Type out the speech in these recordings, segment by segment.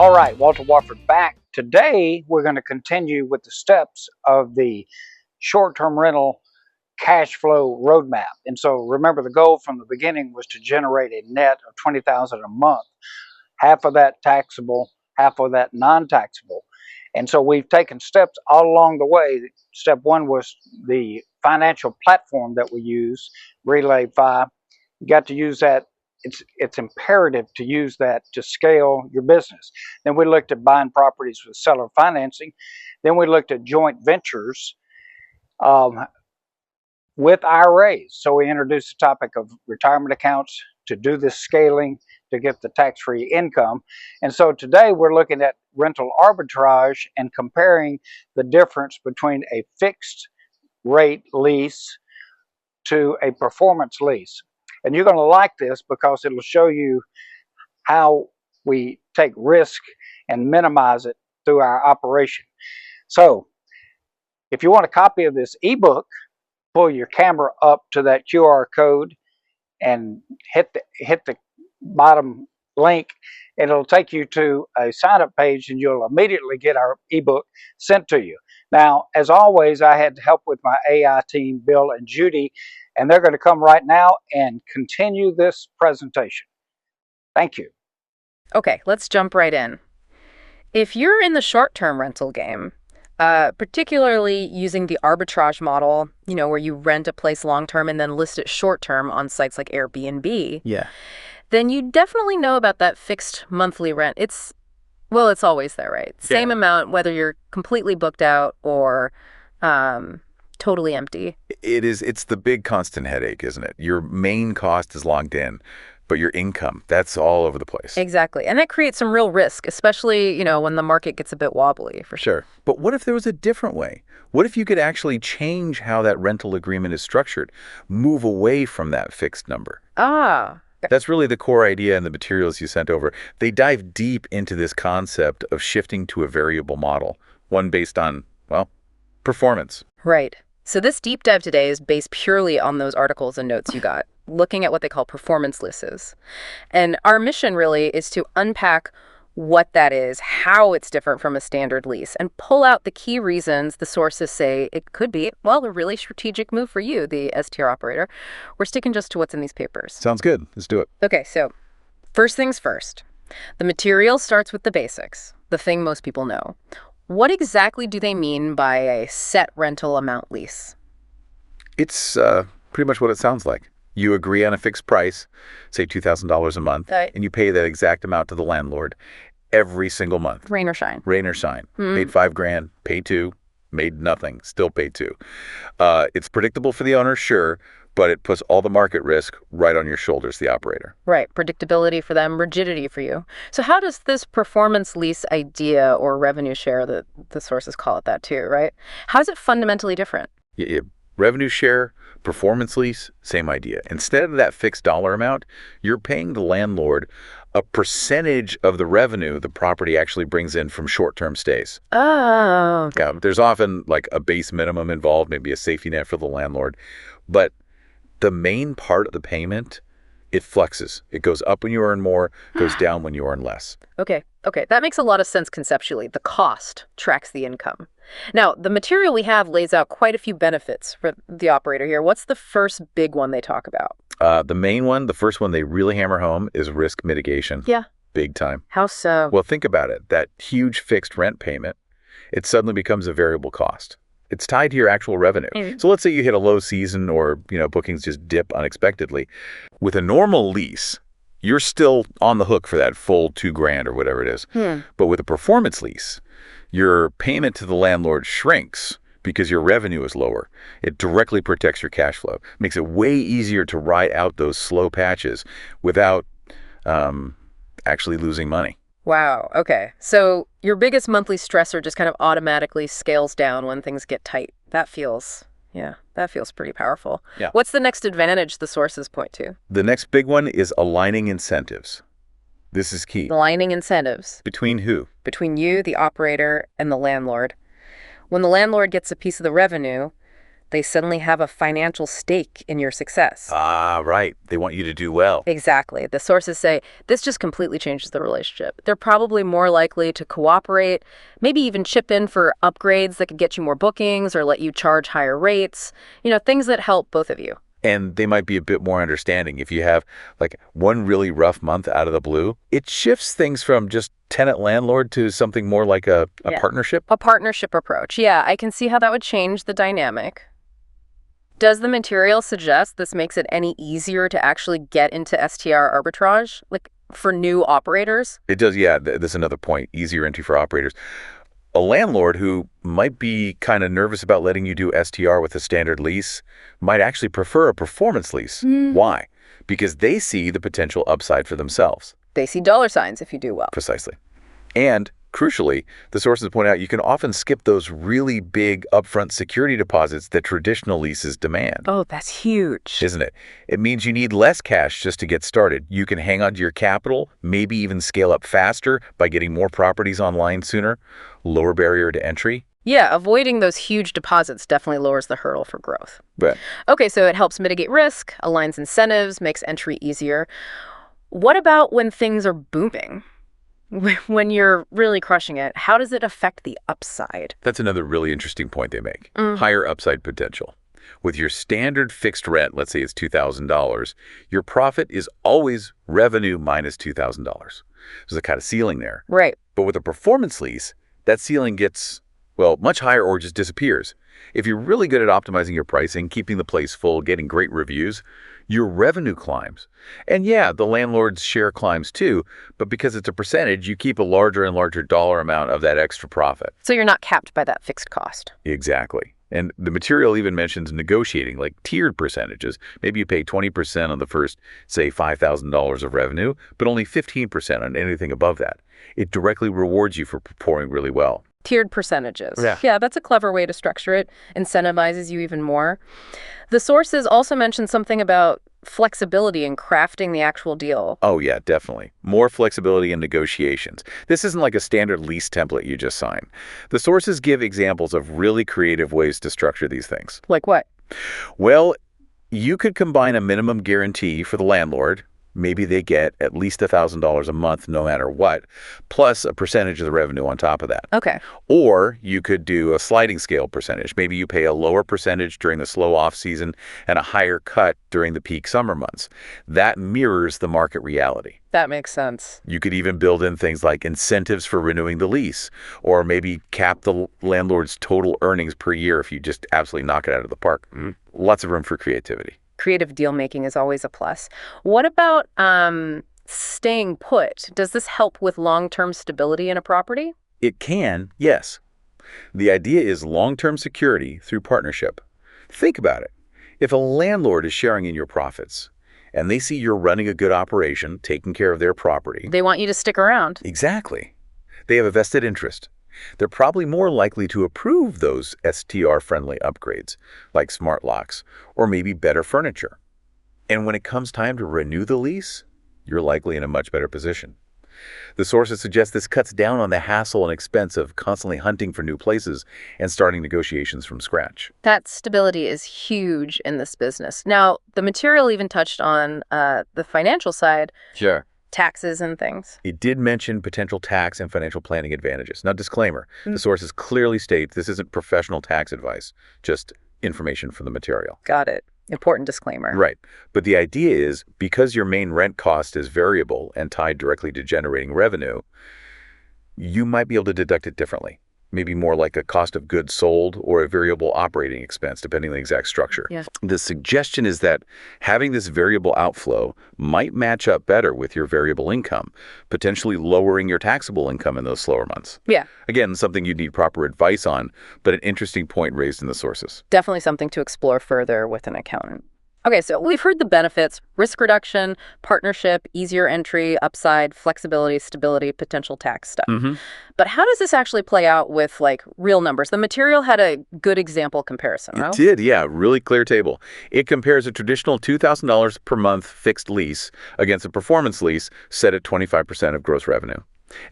All right, Walter Wofford back. Today, we're going to continue with the steps of the short-term rental cash flow roadmap. And so remember, the goal from the beginning was to generate a net of $20,000 a month, half of that taxable, half of that non-taxable. And so we've taken steps all along the way. Step one was the financial platform that we use, Relay 5. You got to use that. It's imperative to use that to scale your business. Then we looked at buying properties with seller financing. Then we looked at joint ventures with IRAs. So we introduced the topic of retirement accounts to do this scaling to get the tax-free income. And so today we're looking at rental arbitrage and comparing the difference between a fixed rate lease to a performance lease. And you're going to like this because it'll show you how we take risk and minimize it through our operation. So if you want a copy of this ebook, pull your camera up to that QR code and hit the bottom link. It'll take you to a sign-up page and you'll immediately get our ebook sent to you. Now, as always, I had help with my AI team, Bill and Judy, and they're going to come right now and continue this presentation. Thank you. Okay, let's jump right in. If you're in the short-term rental game, particularly using the arbitrage model, where you rent a place long-term and then list it short-term on sites like Airbnb, then you definitely know about that fixed monthly rent. It's always there, right? Same amount, whether you're completely booked out or totally empty. It's the big constant headache, isn't it? Your main cost is logged in, but your income, that's all over the place. Exactly. And that creates some real risk, especially, when the market gets a bit wobbly, for sure. But what if there was a different way? What if you could actually change how that rental agreement is structured, move away from that fixed number? That's really the core idea in the materials you sent over. They dive deep into this concept of shifting to a variable model, one based on, performance. Right. So this deep dive today is based purely on those articles and notes you got, looking at what they call performance leases. And our mission really is to unpack what that is, how it's different from a standard lease, and pull out the key reasons the sources say it could be, a really strategic move for you, the STR operator. We're sticking just to what's in these papers. Sounds good. Let's do it. Okay, so first things first. The material starts with the basics, the thing most people know. What exactly do they mean by a set rental amount lease? It's pretty much what it sounds like. You agree on a fixed price, say $2,000 a month, and you pay that exact amount to the landlord every single month. Rain or shine. Rain or shine. Paid $5,000, paid $2,000, made nothing, still paid $2,000. It's predictable for the owner, sure, but it puts all the market risk right on your shoulders, the operator. Right. Predictability for them, rigidity for you. So how does this performance lease idea or revenue share, the sources call it that too, right? How is it fundamentally different? Revenue share, performance lease, same idea. Instead of that fixed dollar amount, you're paying the landlord a percentage of the revenue the property actually brings in from short-term stays. Oh. Okay. Yeah, there's often like a base minimum involved, maybe a safety net for the landlord. But the main part of the payment, it fluxes. It goes up when you earn more, goes down when you earn less. Okay. That makes a lot of sense conceptually. The cost tracks the income. Now, the material we have lays out quite a few benefits for the operator here. What's the first big one they talk about? The main one, the first one they really hammer home is risk mitigation. Yeah. Big time. How so? Well, think about it. That huge fixed rent payment, it suddenly becomes a variable cost. It's tied to your actual revenue. So let's say you hit a low season or, bookings just dip unexpectedly. With a normal lease, you're still on the hook for that full $2,000 or whatever it is. But with a performance lease, your payment to the landlord shrinks because your revenue is lower. It directly protects your cash flow. Makes it way easier to ride out those slow patches without actually losing money. Wow. Okay. So your biggest monthly stressor just kind of automatically scales down when things get tight. That feels pretty powerful. Yeah. What's the next advantage the sources point to? The next big one is aligning incentives. This is key. Aligning incentives. Between who? Between you, the operator, and the landlord. When the landlord gets a piece of the revenue, They suddenly have a financial stake in your success. Ah, right. They want you to do well. Exactly. The sources say this just completely changes the relationship. They're probably more likely to cooperate, maybe even chip in for upgrades that could get you more bookings or let you charge higher rates, things that help both of you. And they might be a bit more understanding. If you have like one really rough month out of the blue, it shifts things from just tenant-landlord to something more like a partnership. A partnership approach. Yeah, I can see how that would change the dynamic. Does the material suggest this makes it any easier to actually get into STR arbitrage, like for new operators? It does, yeah. That's another point. Easier entry for operators. A landlord who might be kind of nervous about letting you do STR with a standard lease might actually prefer a performance lease. Why? Because they see the potential upside for themselves. They see dollar signs if you do well. Precisely. And crucially, the sources point out you can often skip those really big upfront security deposits that traditional leases demand. Oh, that's huge. Isn't it? It means you need less cash just to get started. You can hang on to your capital, maybe even scale up faster by getting more properties online sooner. Lower barrier to entry. Yeah, avoiding those huge deposits definitely lowers the hurdle for growth. But Okay, so it helps mitigate risk, aligns incentives, makes entry easier. What about when things are booming? When you're really crushing it, how does it affect the upside? that's another really interesting point they make. Higher upside potential. With your standard fixed rent, let's say it's $2,000, your profit is always revenue minus $2,000. There's a kind of ceiling there. Right. But with a performance lease, that ceiling gets, well, much higher or just disappears. If you're really good at optimizing your pricing, keeping the place full, getting great reviews, your revenue climbs. And yeah, the landlord's share climbs too, but because it's a percentage, you keep a larger and larger dollar amount of that extra profit. So you're not capped by that fixed cost. Exactly. And the material even mentions negotiating, like tiered percentages. Maybe you pay 20% on the first, say, $5,000 of revenue, but only 15% on anything above that. It directly rewards you for performing really well. Tiered percentages. Yeah. Yeah, that's a clever way to structure it. Incentivizes you even more. The sources also mention something about flexibility in crafting the actual deal. Oh, yeah, definitely. More flexibility in negotiations. This isn't like a standard lease template you just sign. The sources give examples of really creative ways to structure these things. Like what? Well, you could combine a minimum guarantee for the landlord. Maybe they get at least $1,000 a month no matter what, plus a percentage of the revenue on top of that. Okay. Or you could do a sliding scale percentage. Maybe you pay a lower percentage during the slow off season and a higher cut during the peak summer months. That mirrors the market reality. That makes sense. You could even build in things like incentives for renewing the lease, or maybe cap the landlord's total earnings per year if you just absolutely knock it out of the park. Lots of room for creativity. Creative deal making is always a plus. What about staying put? Does this help with long-term stability in a property? It can, yes. The idea is long-term security through partnership. Think about it. If a landlord is sharing in your profits and they see you're running a good operation, taking care of their property. They want you to stick around. Exactly. They have a vested interest. They're probably more likely to approve those STR-friendly upgrades, like smart locks, or maybe better furniture. And when it comes time to renew the lease, you're likely in a much better position. The sources suggest this cuts down on the hassle and expense of constantly hunting for new places and starting negotiations from scratch. That stability is huge in this business. Now, the material even touched on the financial side. Sure. Taxes and things. It did mention potential tax and financial planning advantages. Now, disclaimer, the sources clearly state this isn't professional tax advice, just information from the material. Got it. Important disclaimer. Right. But the idea is, because your main rent cost is variable and tied directly to generating revenue, you might be able to deduct it differently. Maybe more like a cost of goods sold or a variable operating expense, depending on the exact structure. Yeah. The suggestion is that having this variable outflow might match up better with your variable income, potentially lowering your taxable income in those slower months. Yeah. Again, something you'd need proper advice on, but an interesting point raised in the sources. Definitely something to explore further with an accountant. Okay, so we've heard the benefits: risk reduction, partnership, easier entry, upside, flexibility, stability, potential tax stuff. But how does this actually play out with like real numbers? The material had a good example comparison, It right? did, yeah, really clear table. It compares a traditional $2,000 per month fixed lease against a performance lease set at 25% of gross revenue.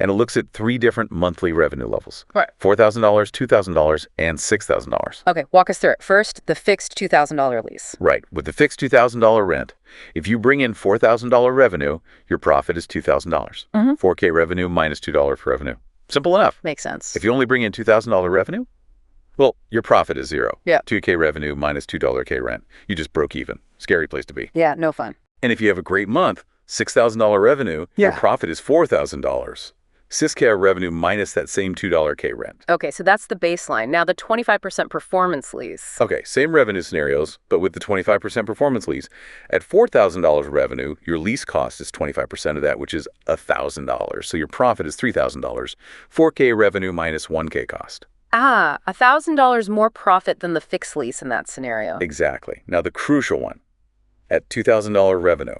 And it looks at 3 different monthly revenue levels. Right. $4,000, $2,000, and $6,000. Okay, walk us through it. First, the fixed $2,000 lease. Right. With the fixed $2,000 rent, if you bring in $4,000 revenue, your profit is $2,000. 4K revenue minus $2 for revenue. Simple enough. Makes sense. If you only bring in $2,000 revenue, well, your profit is 0. Yeah. 2K revenue minus $2K rent. You just broke even. Scary place to be. Yeah, no fun. And if you have a great month, $6,000 revenue, your profit is $4,000. 6K revenue minus that same $2K rent. Okay, so that's the baseline. Now the 25% performance lease. Okay, same revenue scenarios, but with the 25% performance lease. At $4,000 revenue, your lease cost is 25% of that, which is $1,000. So your profit is $3,000. 4K revenue minus 1K cost. Ah, $1,000 more profit than the fixed lease in that scenario. Exactly. Now the crucial one. At $2,000 revenue,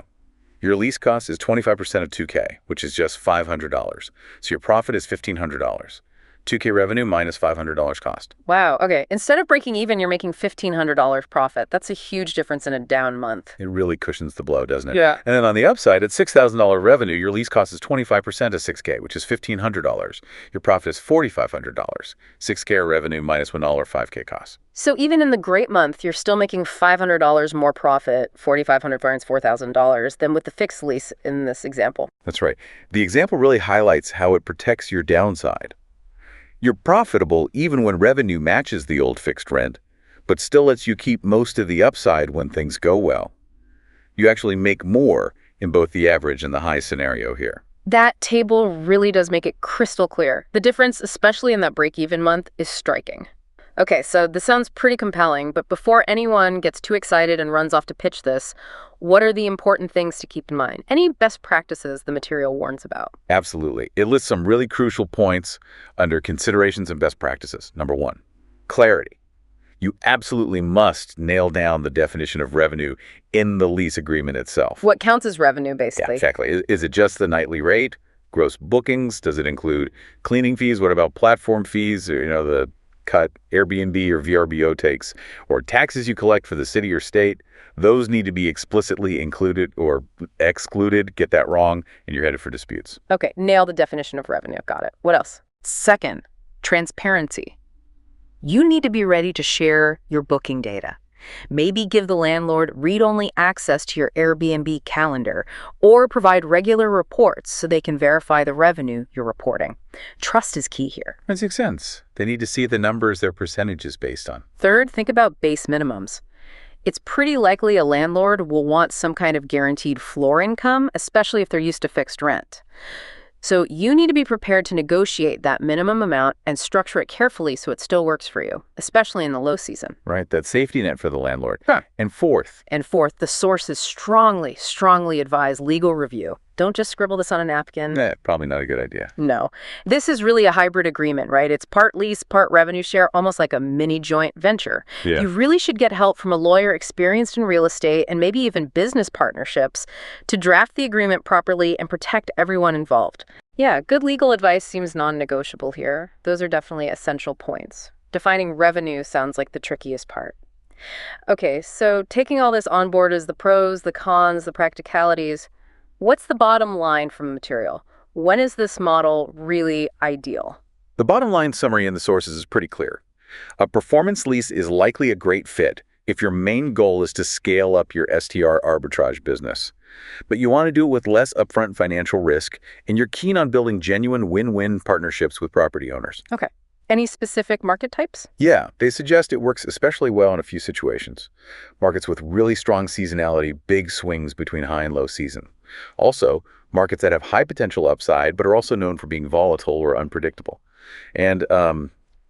your lease cost is 25% of 2K, which is just $500. So your profit is $1,500. 2K revenue minus $500 cost. Wow, okay. Instead of breaking even, you're making $1,500 profit. That's a huge difference in a down month. It really cushions the blow, doesn't it? Yeah. And then on the upside, at $6,000 revenue, your lease cost is 25% of 6K, which is $1,500. Your profit is $4,500. 6K revenue minus $1, 5K cost. So even in the great month, you're still making $500 more profit, $4,500 minus $4,000, than with the fixed lease in this example. That's right. The example really highlights how it protects your downside. You're profitable even when revenue matches the old fixed rent, but still lets you keep most of the upside when things go well. You actually make more in both the average and the high scenario here. That table really does make it crystal clear. The difference, especially in that break-even month, is striking. Okay, so this sounds pretty compelling, but before anyone gets too excited and runs off to pitch this, what are the important things to keep in mind? Any best practices the material warns about? Absolutely. It lists some really crucial points under considerations and best practices. Number 1, clarity. You absolutely must nail down the definition of revenue in the lease agreement itself. What counts as revenue, basically? Yeah, exactly. Is it just the nightly rate, gross bookings? Does it include cleaning fees? What about platform fees? Or, the cut Airbnb or VRBO takes, or taxes you collect for the city or state? Those need to be explicitly included or excluded. Get that wrong, and you're headed for disputes. Okay, nail the definition of revenue. Got it. What else? Second, transparency. You need to be ready to share your booking data. Maybe give the landlord read-only access to your Airbnb calendar, or provide regular reports so they can verify the revenue you're reporting. Trust is key here. That makes sense. They need to see the numbers their percentage is based on. Third, think about base minimums. It's pretty likely a landlord will want some kind of guaranteed floor income, especially if they're used to fixed rent. So you need to be prepared to negotiate that minimum amount and structure it carefully so it still works for you, especially in the low season. Right, that safety net for the landlord. And fourth, the sources strongly advise legal review. Don't just scribble this on a napkin. Probably not a good idea. No. This is really a hybrid agreement, right? It's part lease, part revenue share, almost like a mini joint venture. Yeah. You really should get help from a lawyer experienced in real estate and maybe even business partnerships to draft the agreement properly and protect everyone involved. Yeah, good legal advice seems non-negotiable here. Those are definitely essential points. Defining revenue sounds like the trickiest part. Okay, so taking all this on board as the pros, the cons, the practicalities, what's the bottom line from the material? When is this model really ideal? The bottom line summary in the sources is pretty clear. A performance lease is likely a great fit if your main goal is to scale up your STR arbitrage business. But you want to do it with less upfront financial risk, and you're keen on building genuine win-win partnerships with property owners. Okay. Any specific market types? Yeah, they suggest it works especially well in a few situations. Markets with really strong seasonality, big swings between high and low season. Also, markets that have high potential upside, but are also known for being volatile or unpredictable. And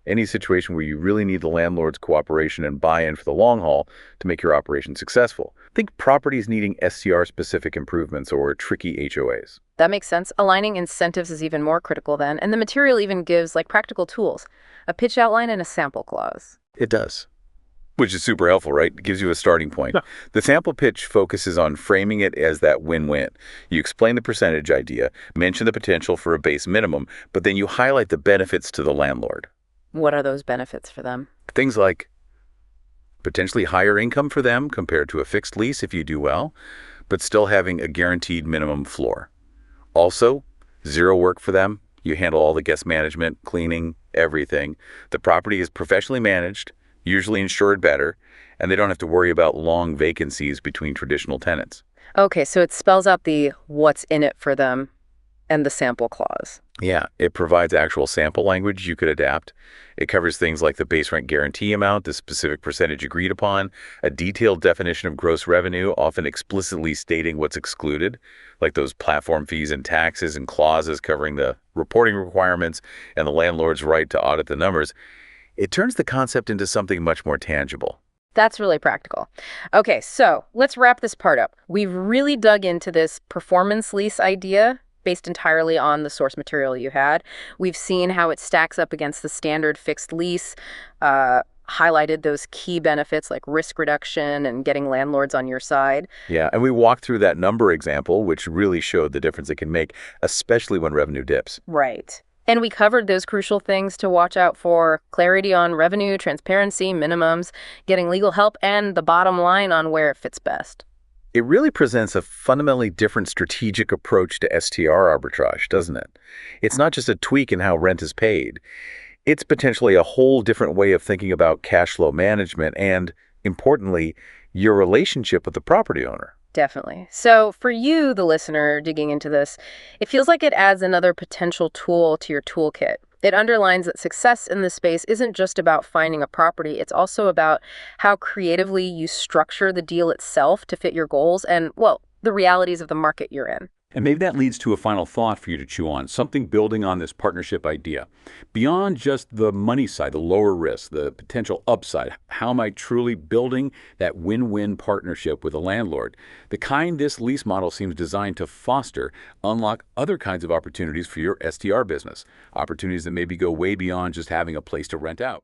any situation where you really need the landlord's cooperation and buy-in for the long haul to make your operation successful. Think properties needing STR-specific improvements or tricky HOAs. That makes sense. Aligning incentives is even more critical then, and the material even gives practical tools, a pitch outline and a sample clause. It does. Which is super helpful, right? It gives you a starting point. Yeah. The sample pitch focuses on framing it as that win-win. You explain the percentage idea, mention the potential for a base minimum, but then you highlight the benefits to the landlord. What are those benefits for them? Things like potentially higher income for them compared to a fixed lease if you do well, but still having a guaranteed minimum floor. Also, Zero work for them. You handle all the guest management, cleaning, everything. The property is professionally managed, usually insured better, and they don't have to worry about long vacancies between traditional tenants. Okay, so it spells out the what's in it for them and the sample clause. Yeah, it provides actual sample language you could adapt. It covers things like the base rent guarantee amount, the specific percentage agreed upon, a detailed definition of gross revenue, often explicitly stating what's excluded, like those platform fees and taxes, and clauses covering the reporting requirements and the landlord's right to audit the numbers. It turns the concept into something much more tangible. That's really practical. Okay, so let's wrap this part up. We've really dug into this performance lease idea based entirely on the source material you had. We've seen how it stacks up against the standard fixed lease, highlighted those key benefits like risk reduction and getting landlords on your side. Yeah, and we walked through that number example, which really showed the difference it can make, especially when revenue dips. Right. And we covered those crucial things to watch out for: clarity on revenue, transparency, minimums, getting legal help, and the bottom line on where it fits best. It really presents a fundamentally different strategic approach to STR arbitrage, doesn't it? It's not just a tweak in how rent is paid. It's potentially a whole different way of thinking about cash flow management and, importantly, your relationship with the property owner. Definitely. So for you, the listener, digging into this, it feels like it adds another potential tool to your toolkit. It underlines that success in this space isn't just about finding a property. It's also about how creatively you structure the deal itself to fit your goals and, well, the realities of the market you're in. And maybe that leads to a final thought for you to chew on, something building on this partnership idea. Beyond just the money side, the lower risk, the potential upside, how am I truly building that win-win partnership with a landlord? The kind this lease model seems designed to foster unlock other kinds of opportunities for your STR business, opportunities that maybe go way beyond just having a place to rent out.